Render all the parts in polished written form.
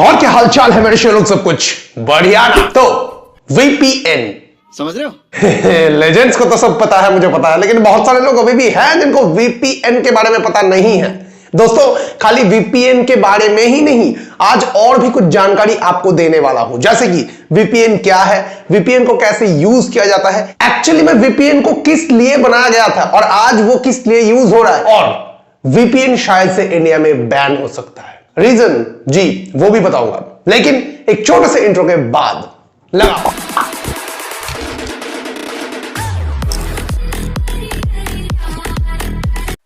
और क्या हालचाल है मेरे शेरों, सब कुछ बढ़िया ना? तो वीपीएन समझ रहे हो? लेजेंड्स को तो सब पता है, मुझे पता है, लेकिन बहुत सारे लोग अभी भी हैं जिनको वीपीएन के बारे में पता नहीं है। दोस्तों, खाली वीपीएन के बारे में ही नहीं, आज और भी कुछ जानकारी आपको देने वाला हूं, जैसे कि वीपीएन क्या है, वीपीएन को कैसे यूज किया जाता है, एक्चुअली में वीपीएन को किस लिए बनाया गया था और आज वो किस लिए यूज हो रहा है, और वीपीएन शायद से इंडिया में बैन हो सकता है। रीजन जी वो भी बताऊंगा, लेकिन एक छोटे से इंट्रो के बाद लगाओ।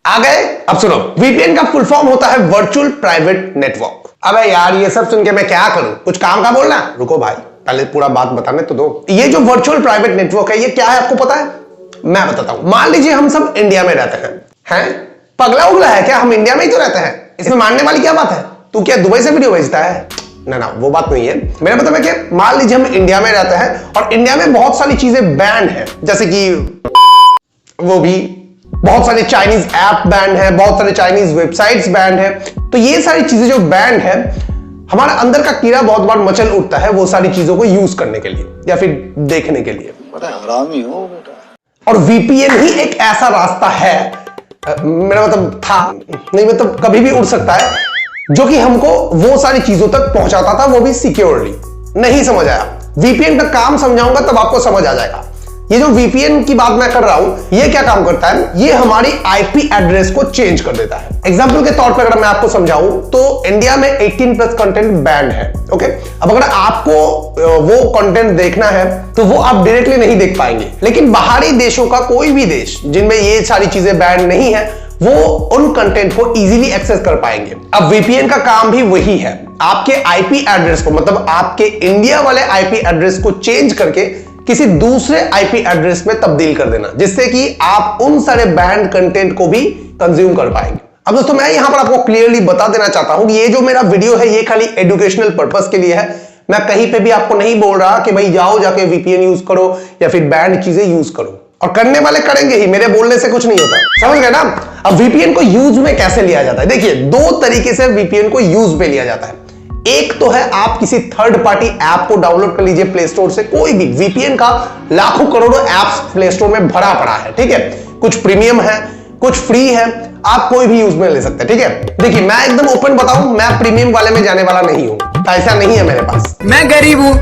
आ गए? अब सुनो, वीपीएन का फुल फॉर्म होता है वर्चुअल प्राइवेट नेटवर्क। अबे यार, ये सब सुन के मैं क्या करूं, कुछ काम का बोलना। रुको भाई, पहले पूरा बात बताने तो दो। ये जो वर्चुअल प्राइवेट नेटवर्क है, ये क्या है आपको पता है? मैं बताता हूं। मान लीजिए हम सब इंडिया में रहते हैं पगला उगला है क्या? हम इंडिया में ही तो रहते हैं, इसमें मानने वाली क्या बात है? तू क्या दुबई से वीडियो भेजता है? ना वो बात नहीं है। मेरा मतलब है कि मान लीजिए हम इंडिया में रहते हैं और इंडिया में बहुत सारी चीजें बैन है, जैसे कि वो भी बहुत सारे चाइनीज ऐप बैंड है, बहुत सारे चाइनीज वेबसाइट्स बैंड है। तो ये सारी चीजें जो बैंड है, हमारा अंदर का कीड़ा बहुत बार मचल उठता है वो सारी चीजों को यूज करने के लिए या फिर देखने के लिए। बड़ा हरामी हो बेटा। और वीपीएन ही एक ऐसा रास्ता है, मेरा मतलब था नहीं, मतलब कभी भी उड़ सकता है, जो कि हमको वो सारी चीजों तक पहुंचाता था, वो भी सिक्योरली। नहीं समझ आया? वीपीएन का काम समझाऊंगा तब आपको समझ आ जाएगा। ये जो वीपीएन की बात मैं कर रहा हूं, ये क्या काम करता है? ये हमारी आईपी एड्रेस को चेंज कर देता है। एग्जांपल के तौर पर अगर मैं आपको समझाऊं तो इंडिया में 18+ कंटेंट बैन है। ओके, अब अगर आपको वो कंटेंट देखना है तो वो आप डायरेक्टली नहीं देख पाएंगे, लेकिन बाहरी देशों का कोई भी देश जिनमें ये सारी चीजें बैन नहीं है, वो उन कंटेंट को इजीली एक्सेस कर पाएंगे। अब वीपीएन का काम भी वही है, आपके आईपी एड्रेस को, मतलब आपके इंडिया वाले आईपी एड्रेस को चेंज करके किसी दूसरे आईपी एड्रेस में तब्दील कर देना, जिससे कि आप उन सारे बैंड कंटेंट को भी कंज्यूम कर पाएंगे। अब दोस्तों, मैं यहां पर आपको क्लियरली बता देना चाहता हूं कि ये जो मेरा वीडियो है, ये खाली एजुकेशनल पर्पस के लिए है। मैं कहीं पे भी आपको नहीं बोल रहा कि भाई जाओ जाके वीपीएन यूज करो या फिर बैंड चीजें यूज करो, और करने वाले करेंगे ही, मेरे बोलने से कुछ नहीं होता। समझ गए ना? अब वीपीएन को यूज में कैसे लिया जाता है? देखिए, दो तरीके से वीपीएन को यूज में लिया जाता है। एक तो है आप किसी थर्ड पार्टी ऐप को डाउनलोड कर लीजिए प्ले स्टोर से, कोई भी। वीपीएन का लाखों करोड़ों ऐप्स प्ले स्टोर में भरा पड़ा है, ठीक है? कुछ प्रीमियम है, कुछ फ्री है, आप कोई भी यूज में ले सकते हैं, ठीक है? देखिए, मैं एकदम ओपन बताऊं, मैं प्रीमियम वाले में जाने वाला नहीं हूं, ऐसा नहीं है मेरे पास, मैं गरीब हूं,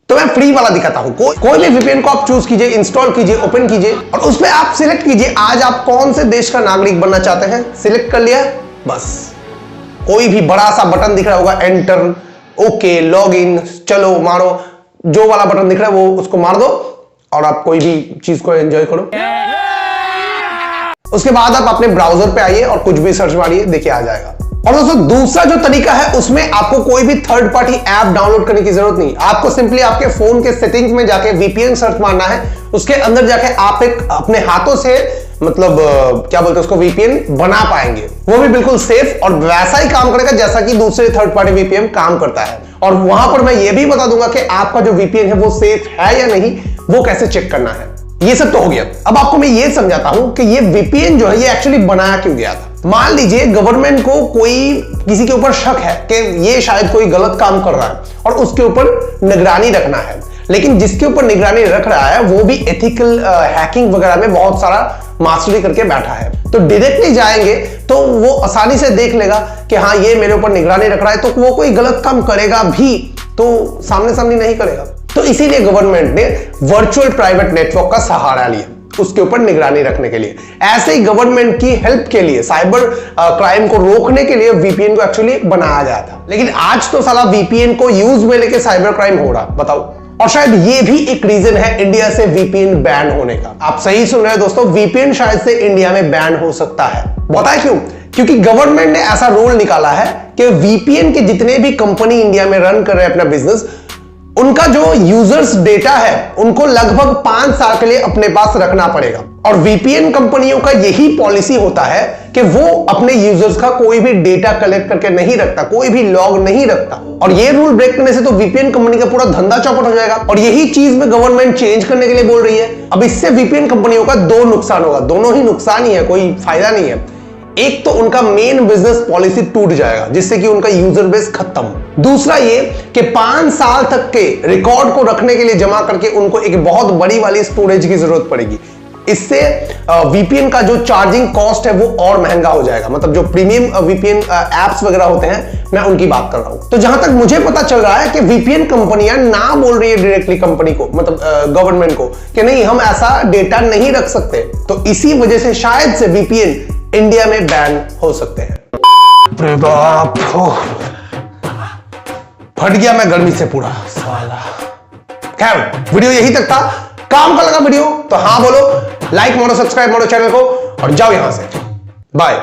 तो मैं फ्री वाला दिखाता हूं। कोई भी वीपीएन को आप चूज कीजिए, इंस्टॉल कीजिए, ओपन कीजिए, और उसमें आप सिलेक्ट कीजिए आज आप कौन से देश का नागरिक बनना चाहते हैं। सिलेक्ट कर लिया, बस कोई भी बड़ा सा बटन दिख रहा होगा, एंटर, ओके, लॉग इन, चलो मारो, जो वाला बटन दिख रहा है वो उसको मार दो और आप कोई भी चीज को एंजॉय करो। उसके बाद आप अपने ब्राउजर पे आइए और कुछ भी सर्च मारिए, देखिए आ जाएगा। और दोस्तों, दूसरा जो तरीका है, उसमें आपको कोई भी थर्ड पार्टी ऐप डाउनलोड करने की जरूरत नहीं। आपको सिंपली आपके फोन के सेटिंग्स में जाके वीपीएन सर्च मारना है, उसके अंदर जाके आप एक अपने हाथों से, मतलब क्या बोलते हैं उसको, वीपीएन बना पाएंगे। वो भी बिल्कुल सेफ और वैसा ही काम करेगा जैसा कि दूसरे थर्ड पार्टी वीपीएन काम करता है। और वहां पर मैं ये भी बता दूंगा कि आपका जो वीपीएन है वो सेफ है या नहीं, वो कैसे चेक करना है। ये सब तो हो गया। अब आपको मैं ये समझाता हूं कि ये वीपीएन जो है, ये एक्चुअली बनाया क्यों गया था। मान लीजिए गवर्नमेंट को कोई किसी के ऊपर शक है कि ये शायद कोई गलत काम कर रहा है और उसके ऊपर निगरानी रखना है, लेकिन जिसके ऊपर निगरानी रख रहा है वो भी एथिकल हैकिंग वगैरह में बहुत सारा मास्टरी करके बैठा है, तो डायरेक्टली जाएंगे तो वो आसानी से देख लेगा कि हाँ ये मेरे ऊपर निगरानी रख रहा है, तो वो कोई गलत काम करेगा भी तो सामने सामने नहीं करेगा। तो इसीलिए गवर्नमेंट ने वर्चुअल प्राइवेट नेटवर्क का सहारा लिया उसके ऊपर निगरानी रखने के लिए। ऐसे ही गवर्नमेंट की हेल्प के लिए, साइबर क्राइम को रोकने के लिए वीपीएन को एक्चुअली बनाया गया था। लेकिन आज तो साला वीपीएन को यूज में लेके साइबर क्राइम हो रहा, बताओ। और शायद ये भी एक रीजन है इंडिया से वीपीएन बैन होने का। आप सही सुन रहे हैं दोस्तों, वीपीएन शायद से इंडिया में बैन हो सकता है। बताएं क्यों? क्योंकि गवर्नमेंट ने ऐसा रूल निकाला है कि वीपीएन के जितने भी कंपनी इंडिया में रन कर रहे हैं अपना बिजनेस, उनका जो यूजर्स डेटा है उनको लगभग 5 साल के लिए अपने पास रखना पड़ेगा। और वीपीएन कंपनियों का यही पॉलिसी होता है कि वो अपने यूजर्स का कोई भी डेटा कलेक्ट करके नहीं रखता, कोई भी लॉग नहीं रखता। और ये रूल ब्रेक करने से तो वीपीएन कंपनी का पूरा धंधा चौपट हो जाएगा। और यही चीज में गवर्नमेंट चेंज करने के लिए बोल रही है। अब इससे वीपीएन कंपनियों का दो नुकसान होगा, दोनों ही नुकसान ही है, कोई फायदा नहीं है। एक तो उनका मेन बिजनेस पॉलिसी टूट जाएगा जिससे कि उनका यूजर बेस खत्म। दूसरा ये कि 5 साल तक के रिकॉर्ड को रखने के लिए जमा करके उनको एक बहुत बड़ी वाली स्टोरेज की जरूरत पड़ेगी। इससे VPN का जो चार्जिंग कॉस्ट है वो और महंगा हो जाएगा। मतलब जो प्रीमियम VPN एप्स वगैरह होते हैं, मैं उनकी बात कर रहा हूं। तो जहां तक मुझे पता चल रहा है कि VPN कंपनियां ना बोल रही है डायरेक्टली कंपनी को, मतलब गवर्नमेंट को, कि नहीं हम ऐसा डेटा नहीं रख सकते। तो इसी वजह से शायद से VPN इंडिया में बैन हो सकते हैं। अरे बाप, फट गया मैं गर्मी से पूरा साला। खैर वीडियो यही तक था। काम का लगा वीडियो तो हाँ बोलो, लाइक मारो, सब्सक्राइब मारो चैनल को और जाओ यहां से। बाय।